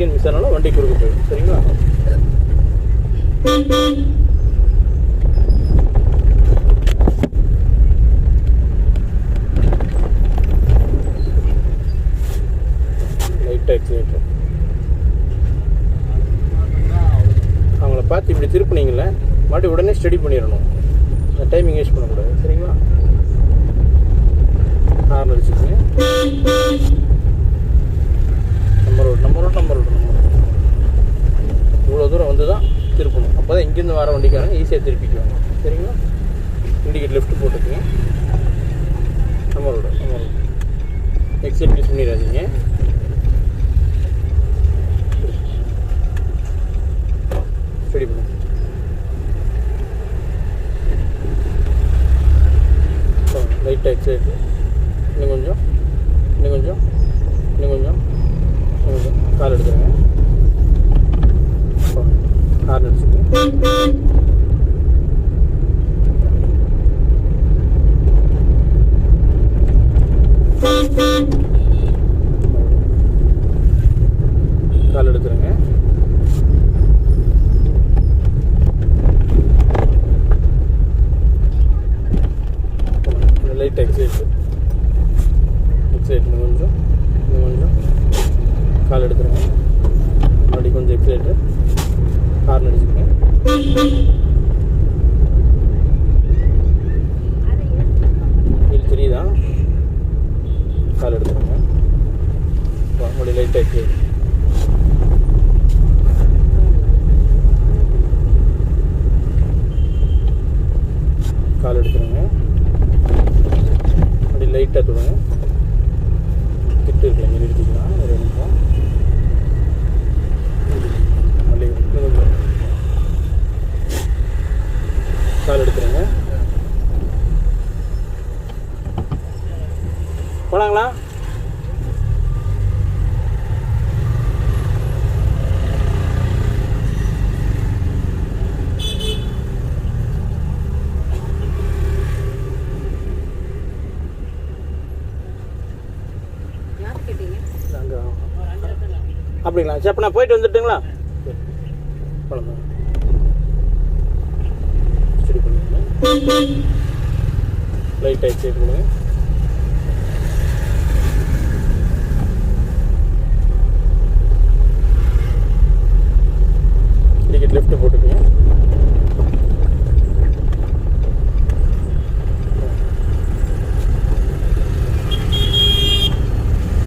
Second miss ஆனாலும் வண்டி குறுக்க போயிடும். சரிங்களா? லைட்டாக எக்ஸிலேட்டர் அவங்கள பார்த்து இப்படி திருப்பினீங்களே மறுபடியும் உடனே ஸ்டடி பண்ணிடணும். அந்த டைமிங் வேஸ்ட் பண்ணக்கூடாது. சரிங்களா? ஹார்ன் அடிச்சுக்கோங்க. நம்பர் இவ்வளோ தூரம் வந்து தான் திருப்பணும். அப்போ தான் இங்கேருந்து வர வண்டிக்காரங்க ஈஸியாக திருப்பிக்குவாங்க. சரிங்களா? இண்டிகேட் லெஃப்ட் போட்டுக்குங்க. நம்பரோட எக்ஸிட் மிஸ் பண்ணிடாதீங்க. ஸ்டடி பண்ணுங்க. லைட்டாக எக்ஸைட் இன்னும் கொஞ்சம் கால் எடுத்துருங்க. ஹார்ன் அடிச்சுக்கோங்க. கால் எடுத்துருங்க. லைட் எக்ஸைட் இன்னும் கொஞ்சம் கால் எடுத்துருங்க. அப்படி கொஞ்சம் எக்ஸைட்டு ஹார்ன் அடிச்சுக்கோங்க. வீல் தெரியுதா? கால் எடுத்துருங்க. அப்படி லைட் எக்ஸைட் கால் எடுத்துருங்க. அப்படி லைட்டாக தொடுங்க. கிட்ட இருக்கலைங்க நிறுத்திக்கலாம். ஒரு நிமிஷம் கால் எடுத்துருங்க. போனாங்களா? அப்படிங்களா? சரி, அப்போ நான் போயிட்டு வந்துட்டுங்களா? போகலாம். சரி பண்ணிக்கலாம். லைட் ஆகிடுச்சு கொடுங்க.